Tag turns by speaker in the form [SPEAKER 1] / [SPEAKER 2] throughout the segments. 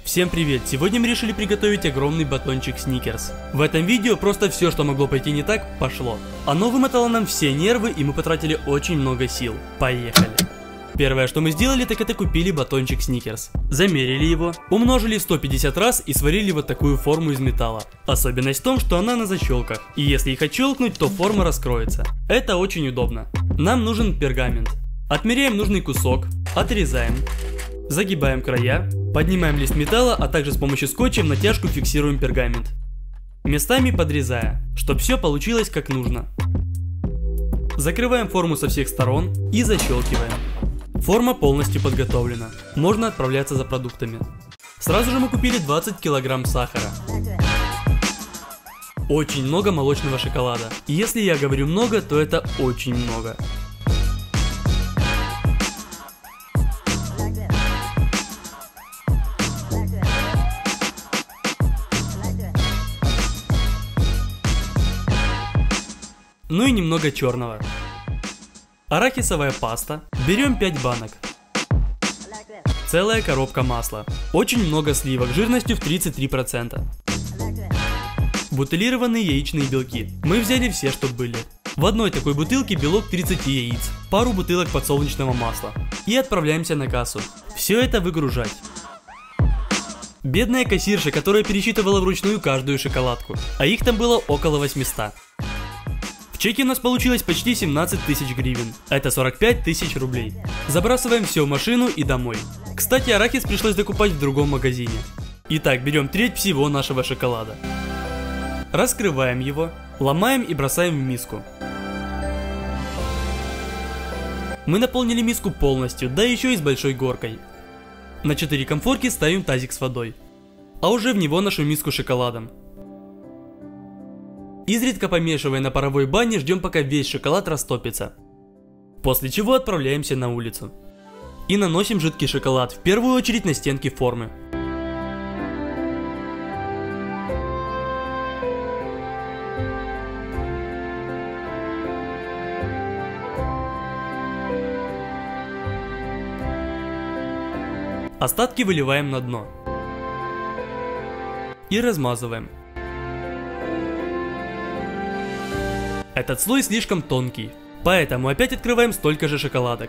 [SPEAKER 1] Всем привет! Сегодня мы решили приготовить огромный батончик Сникерс. В этом видео просто все, что могло пойти не так, пошло. Оно вымотало нам все нервы, и мы потратили очень много сил. Поехали! Первое, что мы сделали, так это купили батончик Сникерс. Замерили его, умножили в 150 раз и сварили вот такую форму из металла. Особенность в том, что она на защелках, и если их отщелкнуть, то форма раскроется. Это очень удобно. Нам нужен пергамент. Отмеряем нужный кусок, отрезаем. Загибаем края, поднимаем лист металла, а также с помощью скотча в натяжку фиксируем пергамент. Местами подрезая, чтобы все получилось как нужно. Закрываем форму со всех сторон и защелкиваем. Форма полностью подготовлена, можно отправляться за продуктами. Сразу же мы купили 20 килограмм сахара. Очень много молочного шоколада. И если я говорю много, то это очень много. Ну и немного черного. Арахисовая паста. Берем 5 банок. Целая коробка масла. Очень много сливок жирностью в 33%. Бутилированные яичные белки. Мы взяли все, что были. В одной такой бутылке белок 30 яиц. Пару бутылок подсолнечного масла. И отправляемся на кассу. Все это выгружать. Бедная кассирша, которая пересчитывала вручную каждую шоколадку. А их там было около 800. В чеке у нас получилось почти 17 тысяч гривен, это 45 тысяч рублей. Забрасываем все в машину и домой. Кстати, арахис пришлось докупать в другом магазине. Итак, берем треть всего нашего шоколада. Раскрываем его, ломаем и бросаем в миску. Мы наполнили миску полностью, да еще и с большой горкой. На 4 комфорки ставим тазик с водой. А уже в него нашу миску с шоколадом. Изредка помешивая на паровой бане, ждем, пока весь шоколад растопится. После чего отправляемся на улицу. И наносим жидкий шоколад, в первую очередь на стенки формы. Остатки выливаем на дно. И размазываем. Этот слой слишком тонкий, поэтому опять открываем столько же шоколадок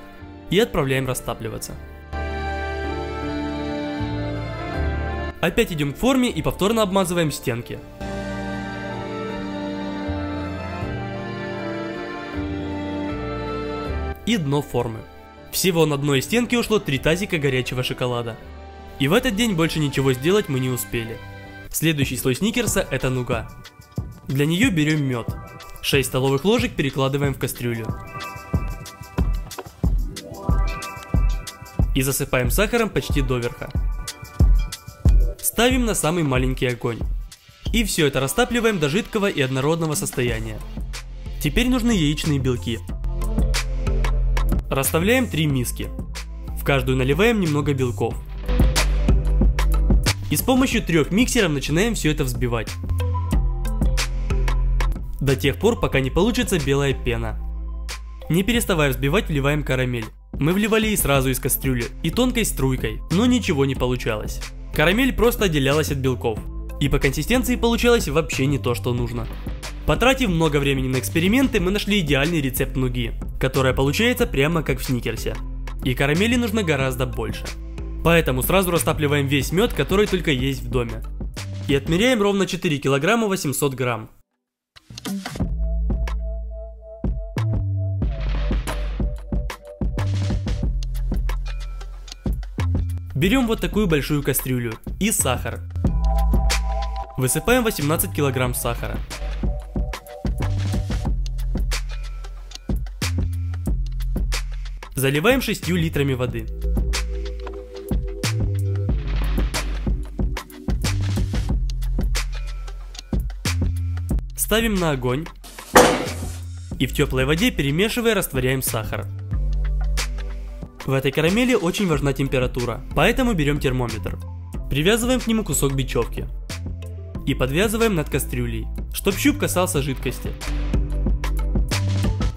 [SPEAKER 1] и отправляем растапливаться. Опять идем к форме и повторно обмазываем стенки. И дно формы. Всего на дно и стенки ушло 3 тазика горячего шоколада. И в этот день больше ничего сделать мы не успели. Следующий слой сникерса — это нуга. Для нее берем мед. 6 столовых ложек перекладываем в кастрюлю. И засыпаем сахаром почти доверха. Ставим на самый маленький огонь. И все это растапливаем до жидкого и однородного состояния. Теперь нужны яичные белки. Расставляем 3 миски. В каждую наливаем немного белков. И с помощью 3 миксеров начинаем все это взбивать. До тех пор, пока не получится белая пена. Не переставая взбивать, вливаем карамель. Мы вливали и сразу из кастрюли, и тонкой струйкой, но ничего не получалось. Карамель просто отделялась от белков. И по консистенции получалось вообще не то, что нужно. Потратив много времени на эксперименты, мы нашли идеальный рецепт нуги, которая получается прямо как в сникерсе. И карамели нужно гораздо больше. Поэтому сразу растапливаем весь мед, который только есть в доме. И отмеряем ровно 4 килограмма 800 грамм. Берем вот такую большую кастрюлю и сахар. Высыпаем 18 килограмм сахара. Заливаем 6 литрами воды. Ставим на огонь. И в теплой воде, перемешивая, растворяем сахар. В этой карамели очень важна температура, поэтому берем термометр. Привязываем к нему кусок бечевки. И подвязываем над кастрюлей, чтобы щуп касался жидкости.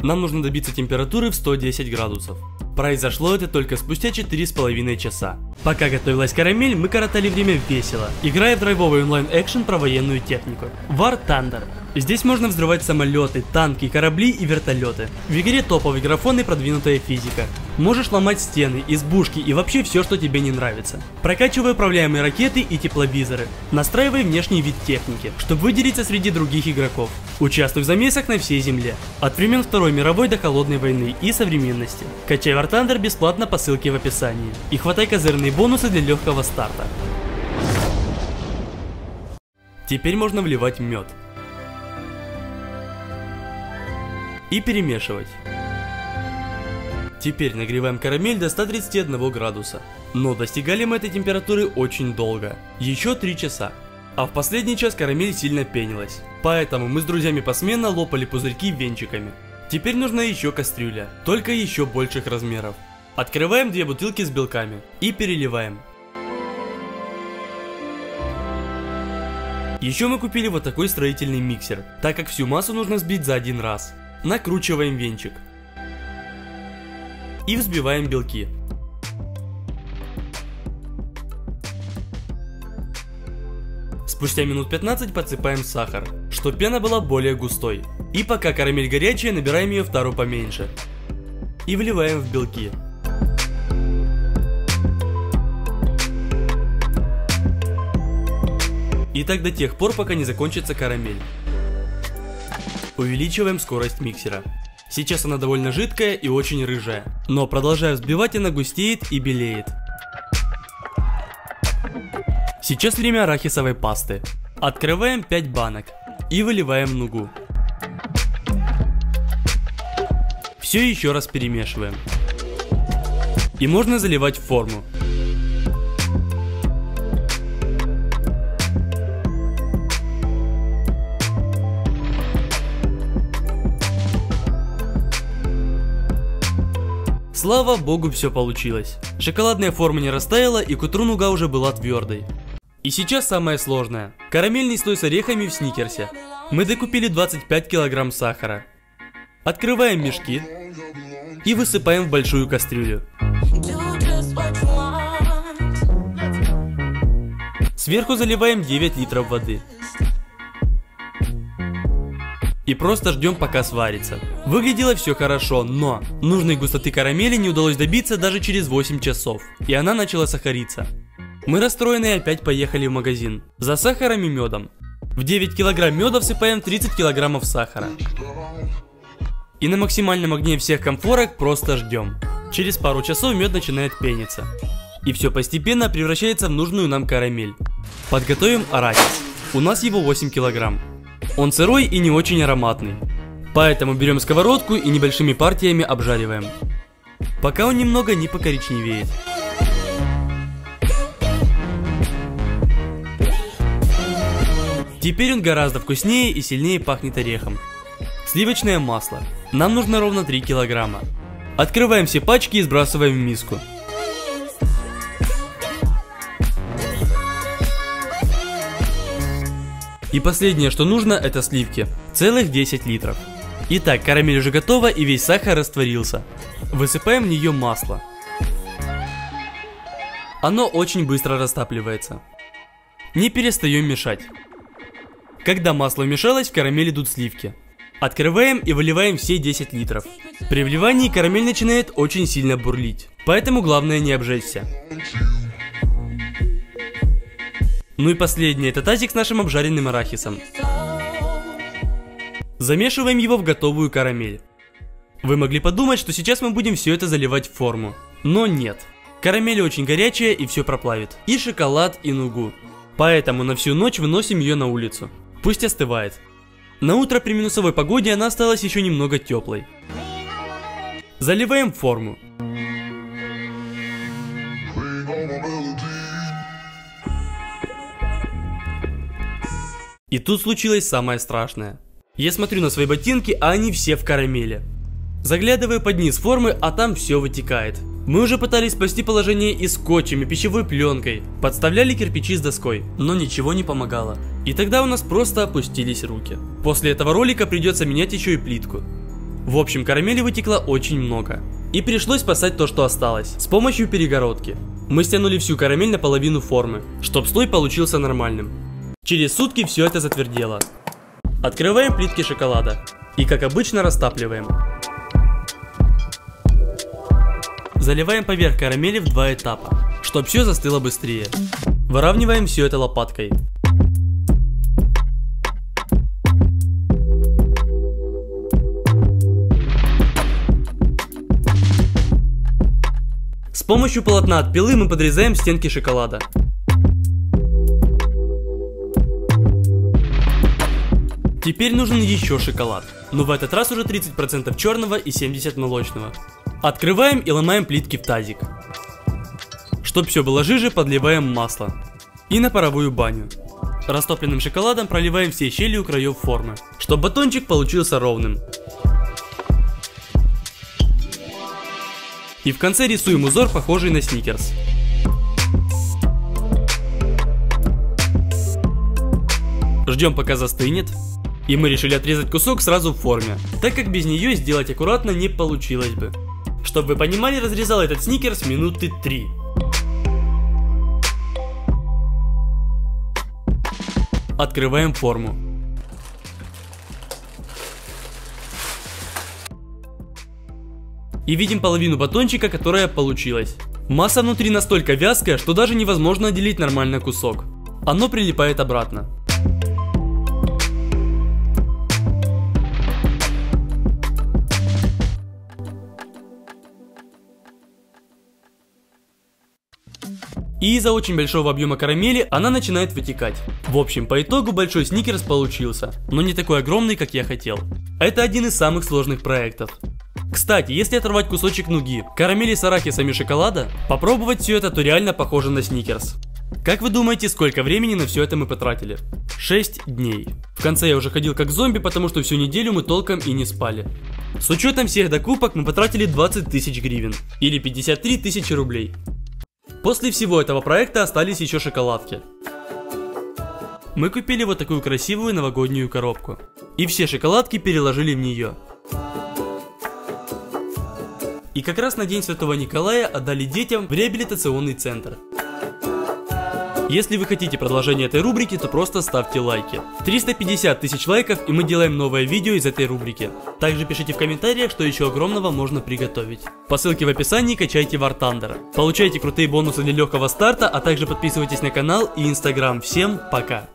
[SPEAKER 1] Нам нужно добиться температуры в 110 градусов. Произошло это только спустя 4,5 часа. Пока готовилась карамель, мы коротали время весело, играя в драйвовый онлайн-экшен про военную технику. War Thunder. Здесь можно взрывать самолеты, танки, корабли и вертолеты. В игре топовый графон и продвинутая физика. Можешь ломать стены, избушки и вообще все, что тебе не нравится. Прокачивай управляемые ракеты и тепловизоры. Настраивай внешний вид техники, чтобы выделиться среди других игроков. Участвуй в замесах на всей земле. От времен Второй мировой до Холодной войны и современности. Качай War Thunder бесплатно по ссылке в описании. И хватай козырные бонусы для легкого старта. Теперь можно вливать мед. И перемешивать. Теперь нагреваем карамель до 131 градуса. Но достигали мы этой температуры очень долго. Еще 3 часа. А в последний час карамель сильно пенилась. Поэтому мы с друзьями посменно лопали пузырьки венчиками. Теперь нужна еще кастрюля, только еще больших размеров. Открываем 2 бутылки с белками и переливаем. Еще мы купили вот такой строительный миксер, так как всю массу нужно взбить за один раз. Накручиваем венчик. И взбиваем белки. Спустя минут 15 подсыпаем сахар, чтобы пена была более густой. И пока карамель горячая, набираем ее в тару поменьше. И вливаем в белки. И так до тех пор, пока не закончится карамель. Увеличиваем скорость миксера. Сейчас она довольно жидкая и очень рыжая, но продолжая взбивать, она густеет и белеет. Сейчас время арахисовой пасты. Открываем 5 банок и выливаем нугу. Все еще раз перемешиваем. И можно заливать в форму. Слава богу, все получилось. Шоколадная форма не растаяла, и к утру нуга уже была твердой. И сейчас самое сложное. Карамельный слой с орехами в сникерсе. Мы докупили 25 килограмм сахара. Открываем мешки и высыпаем в большую кастрюлю. Сверху заливаем 9 литров воды. И просто ждем, пока сварится. Выглядело все хорошо, но нужной густоты карамели не удалось добиться даже через 8 часов, и она начала сахариться. Мы расстроенные опять поехали в магазин за сахаром и медом. В 9 килограмм меда всыпаем 30 килограммов сахара. И на максимальном огне всех комфорок просто ждем. Через пару часов мед начинает пениться. И все постепенно превращается в нужную нам карамель. Подготовим арахис. У нас его 8 килограмм. Он сырой и не очень ароматный. Поэтому берем сковородку и небольшими партиями обжариваем, пока он немного не покоричневеет. Теперь он гораздо вкуснее и сильнее пахнет орехом. Сливочное масло. Нам нужно ровно 3 килограмма. Открываем все пачки и сбрасываем в миску. И последнее, что нужно, это сливки. Целых 10 литров. Итак, карамель уже готова и весь сахар растворился. Высыпаем в нее масло. Оно очень быстро растапливается. Не перестаем мешать. Когда масло вмешалось, в карамель идут сливки. Открываем и выливаем все 10 литров. При вливании карамель начинает очень сильно бурлить, поэтому главное не обжечься. Ну и последнее, это тазик с нашим обжаренным арахисом. Замешиваем его в готовую карамель. Вы могли подумать, что сейчас мы будем все это заливать в форму, но нет. Карамель очень горячая и все проплавит. И шоколад, и нугу. Поэтому на всю ночь выносим ее на улицу. Пусть остывает. На утро при минусовой погоде она осталась еще немного теплой. Заливаем форму. И тут случилось самое страшное. Я смотрю на свои ботинки, а они все в карамели. Заглядываю под низ формы, а там все вытекает. Мы уже пытались спасти положение и скотчем, и пищевой пленкой. Подставляли кирпичи с доской, но ничего не помогало. И тогда у нас просто опустились руки. После этого ролика придется менять еще и плитку. В общем, карамели вытекло очень много. И пришлось спасать то, что осталось, с помощью перегородки. Мы стянули всю карамель на половину формы, чтобы слой получился нормальным. Через сутки все это затвердело. Открываем плитки шоколада и, как обычно, растапливаем. Заливаем поверх карамели в 2 этапа, чтобы все застыло быстрее. Выравниваем все это лопаткой. С помощью полотна от пилы мы подрезаем стенки шоколада. Теперь нужен еще шоколад, но в этот раз уже 30% черного и 70% молочного. Открываем и ломаем плитки в тазик. Чтоб все было жиже, подливаем масло. И на паровую баню. Растопленным шоколадом проливаем все щели у краев формы, чтобы батончик получился ровным. И в конце рисуем узор, похожий на сникерс. Ждем, пока застынет. И мы решили отрезать кусок сразу в форме, так как без нее сделать аккуратно не получилось бы. Чтобы вы понимали, разрезал этот сникерс минуты 3. Открываем форму. И видим половину батончика, которая получилась. Масса внутри настолько вязкая, что даже невозможно отделить нормально кусок. Оно прилипает обратно. И из-за очень большого объема карамели она начинает вытекать. В общем, по итогу большой сникерс получился, но не такой огромный, как я хотел. Это один из самых сложных проектов. Кстати, если оторвать кусочек нуги, карамели с арахисом и шоколада, попробовать все это, то реально похоже на сникерс. Как вы думаете, сколько времени на все это мы потратили? 6 дней. В конце я уже ходил как зомби, потому что всю неделю мы толком и не спали. С учетом всех докупок мы потратили 20 тысяч гривен, или 53 тысячи рублей. После всего этого проекта остались еще шоколадки. Мы купили вот такую красивую новогоднюю коробку. И все шоколадки переложили в нее. И как раз на День Святого Николая отдали детям в реабилитационный центр. Если вы хотите продолжение этой рубрики, то просто ставьте лайки. 350 тысяч лайков, и мы делаем новое видео из этой рубрики. Также пишите в комментариях, что еще огромного можно приготовить. По ссылке в описании качайте War Thunder. Получайте крутые бонусы для легкого старта, а также подписывайтесь на канал и Instagram. Всем пока!